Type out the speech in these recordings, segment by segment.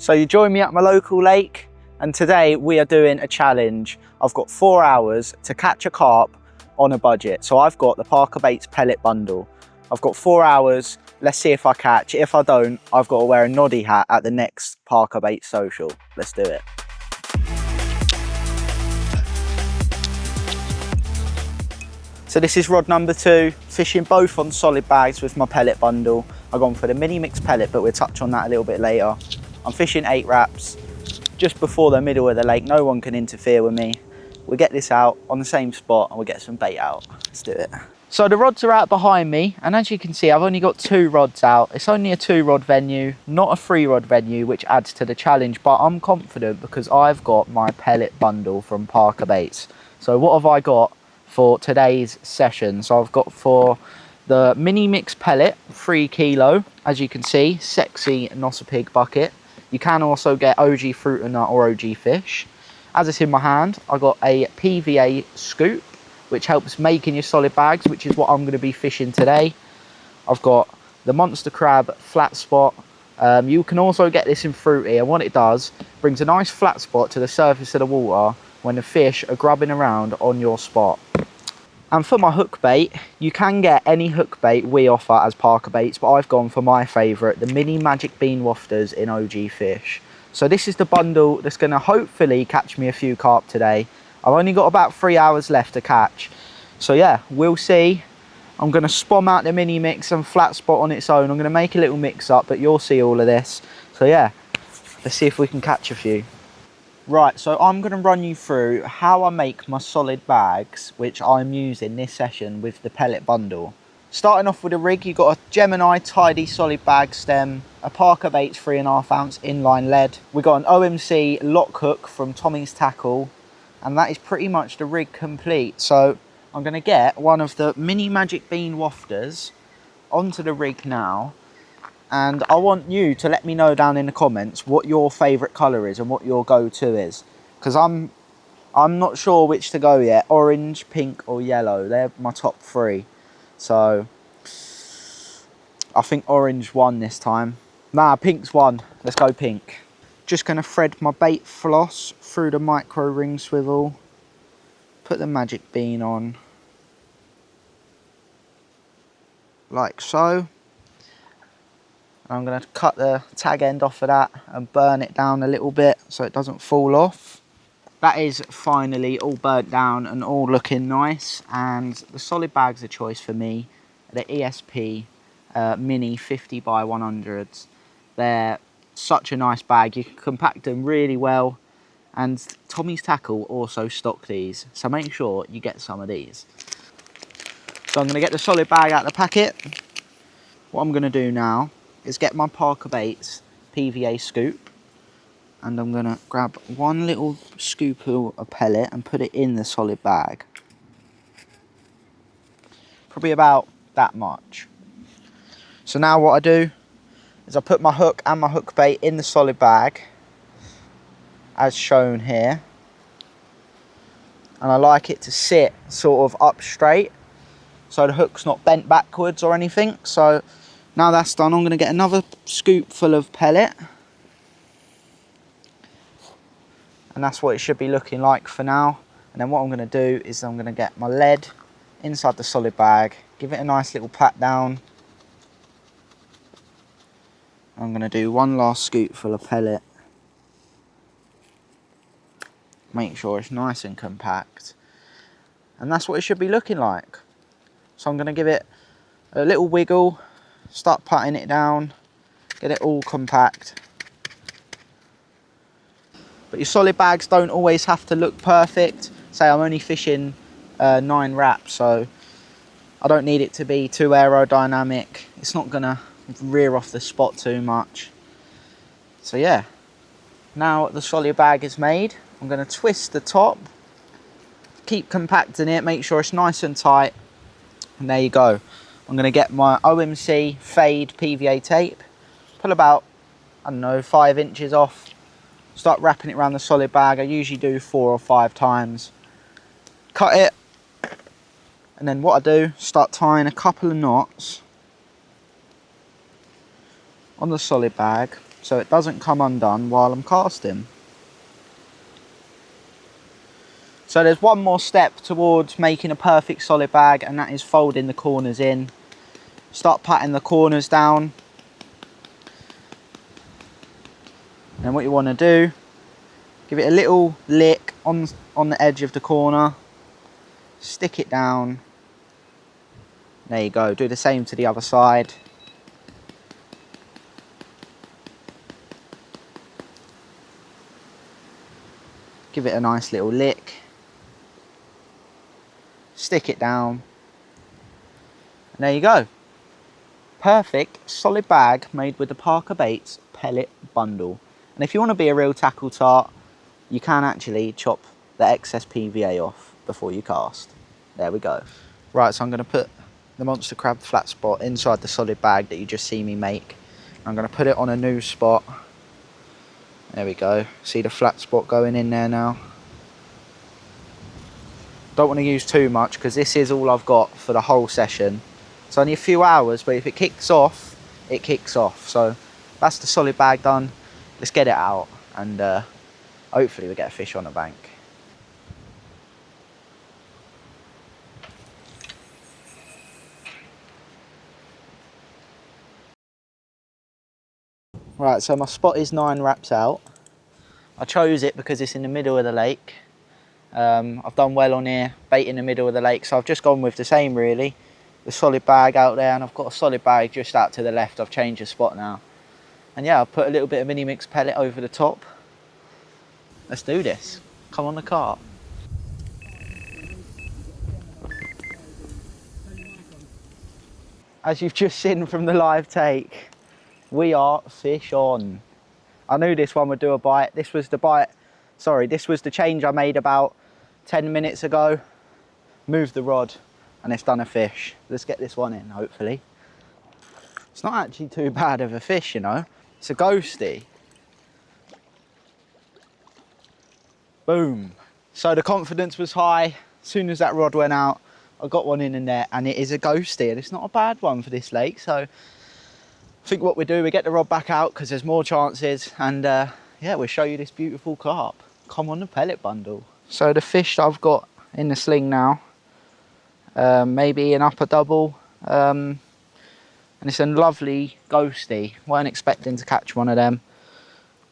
So you join me at my local lake, and today we are doing a challenge. I've got 4 hours to catch a carp on a budget. So I've got the Parker Baits pellet bundle. I've got 4 hours. Let's see if I catch. If I don't, I've got to wear a noddy hat at the next Parker Baits social. Let's do it. So this is rod number 2, fishing both on solid bags with my pellet bundle. I've gone for the mini mix pellet, but we'll touch on that a little bit later. I'm fishing 8 wraps, just before the middle of the lake. No one can interfere with me. We'll get this out on the same spot and we'll get some bait out. Let's do it. So the rods are out behind me, and as you can see, I've only got 2 rods out. It's only a 2 rod venue, not a 3 rod venue, which adds to the challenge, but I'm confident because I've got my pellet bundle from Parker Baits. So what have I got for today's session? So I've got for the mini mix pellet, 3 kilo, as you can see, sexy Pig bucket. You can also get OG fruit and nut or OG fish. As it's in my hand, I got a PVA scoop, which helps making your solid bags, which is what I'm going to be fishing today. I've got the Monster Crab Flatspot. You can also get this in fruity, and what it does, brings a nice flat spot to the surface of the water when the fish are grubbing around on your spot. And for my hook bait, you can get any hook bait we offer as Parker Baits, but I've gone for my favourite, the mini magic bean wafters in OG fish. So this is the bundle that's going to hopefully catch me a few carp today. I've only got about 3 hours left to catch. So yeah, we'll see. I'm going to spom out the mini mix and flat spot on its own. I'm going to make a little mix up, but you'll see all of this. So yeah, let's see if we can catch a few. Right, so I'm going to run you through how I make my solid bags, which I'm using this session with the pellet bundle. Starting off with a rig, you've got a Gemini tidy solid bag stem, a Parker Baits 3.5 ounce inline lead. We've got an OMC lock hook from Tommy's Tackle, and that is pretty much the rig complete. So I'm going to get one of the mini magic bean wafters onto the rig now, and I want you to let me know down in the comments what your favourite colour is and what your go-to is, because I'm not sure which to go yet. Orange, pink or yellow, they're my top 3. So I think orange won this time. Nah, pink's won. Let's go pink. Just going to thread my bait floss through the micro ring swivel, put the magic bean on like so. I'm going to cut the tag end off of that and burn it down a little bit so it doesn't fall off. That is finally all burnt down and all looking nice, and the solid bag's a choice for me. The ESP Mini 50 by 100s. They're such a nice bag. You can compact them really well, and Tommy's Tackle also stock these, so make sure you get some of these. So I'm going to get the solid bag out of the packet. What I'm going to do now is get my Parker Baits PVA scoop, and I'm going to grab one little scoop of pellet and put it in the solid bag. Probably about that much. So now what I do is I put my hook and my hook bait in the solid bag, as shown here. And I like it to sit sort of up straight, so the hook's not bent backwards or anything. So now that's done, I'm going to get another scoop full of pellet. And that's what it should be looking like for now. And then what I'm going to do is I'm going to get my lead inside the solid bag, give it a nice little pat down. I'm going to do one last scoop full of pellet. Make sure it's nice and compact. And that's what it should be looking like. So I'm going to give it a little wiggle, start patting it down, get it all compact. But your solid bags don't always have to look perfect. Say I'm only fishing 9 wraps, so I don't need it to be too aerodynamic. It's not going to rear off the spot too much. So yeah, now the solid bag is made, I'm going to twist the top, keep compacting it, make sure it's nice and tight, and there you go. I'm going to get my OMC fade PVA tape, pull about, I don't know, 5 inches off, start wrapping it around the solid bag. I usually do 4 or 5 times, cut it, and then what I do, start tying a couple of knots on the solid bag. so it doesn't come undone while I'm casting. So there's one more step towards making a perfect solid bag, and that is folding the corners in. Start patting the corners down. And what you want to do, give it a little lick on the edge of the corner. Stick it down. There you go. Do the same to the other side. Give it a nice little lick. Stick it down. And there you go. Perfect solid bag made with the Parker Baits pellet bundle. And if you want to be a real tackle tart, you can actually chop the excess PVA off before you cast. There we go. Right, so I'm going to put the Monster Crab Flatspot inside the solid bag that you just see me make. I'm going to put it on a new spot. There we go. See the flat spot going in there now. Don't want to use too much because this is all I've got for the whole session. It's only a few hours, but if it kicks off, it kicks off. So that's the solid bag done. Let's get it out and hopefully we get a fish on the bank. Right, so my spot is 9 wraps out. I chose it because it's in the middle of the lake. I've done well on here, bait in the middle of the lake, so I've just gone with the same really. The solid bag out there, and I've got a solid bag just out to the left. I've changed the spot now. And yeah, I've put a little bit of mini mix pellet over the top. Let's do this. Come on the Carp. As you've just seen from the live take, we are fish on. I knew this one would do a bite. This was the bite, sorry, this was the change I made about 10 minutes ago. Moved the rod and it's done a fish. Let's get this one in, hopefully. It's not actually too bad of a fish, you know. It's a ghosty. Boom. So the confidence was high. As soon as that rod went out, I got one in the net, and it is a ghosty, and it's not a bad one for this lake. So I think what we do, we get the rod back out because there's more chances, and yeah, we'll show you this beautiful carp. Come on the pellet bundle. So the fish that I've got in the sling now, maybe an upper double, and it's a lovely ghosty. Weren't expecting to catch one of them.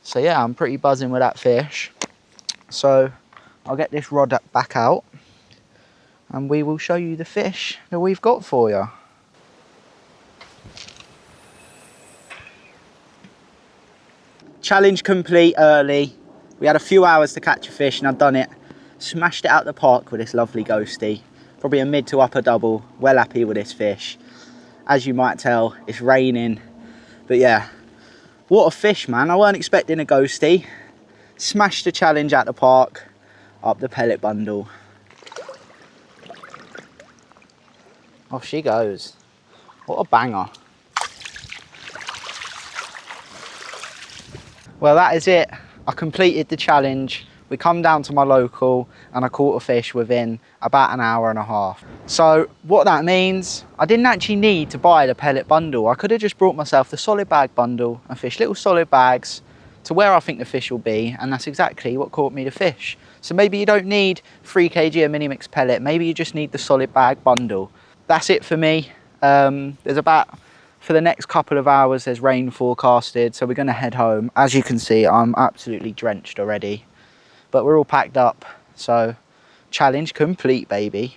So yeah, I'm pretty buzzing with that fish. So I'll get this rod back out and we will show you the fish that we've got for you. Challenge complete early. We had a few hours to catch a fish and I've done it. Smashed it out the park with this lovely ghosty. Probably a mid to upper double. Well happy with this fish. As you might tell, it's raining. But yeah, what a fish, man. I weren't expecting a ghosty. Smashed the challenge at the park, up the pellet bundle. Off she goes. What a banger. Well, that is it. I completed the challenge. We come down to my local and I caught a fish within about an hour and a half. So what that means, I didn't actually need to buy the pellet bundle. I could have just brought myself the solid bag bundle and fished little solid bags to where I think the fish will be, and that's exactly what caught me the fish. So maybe you don't need 3 kg of mini mix pellet, maybe you just need the solid bag bundle. That's it for me. There's about, for the next couple of hours, there's rain forecasted, so we're gonna head home. As you can see, I'm absolutely drenched already, but we're all packed up, so challenge complete, baby.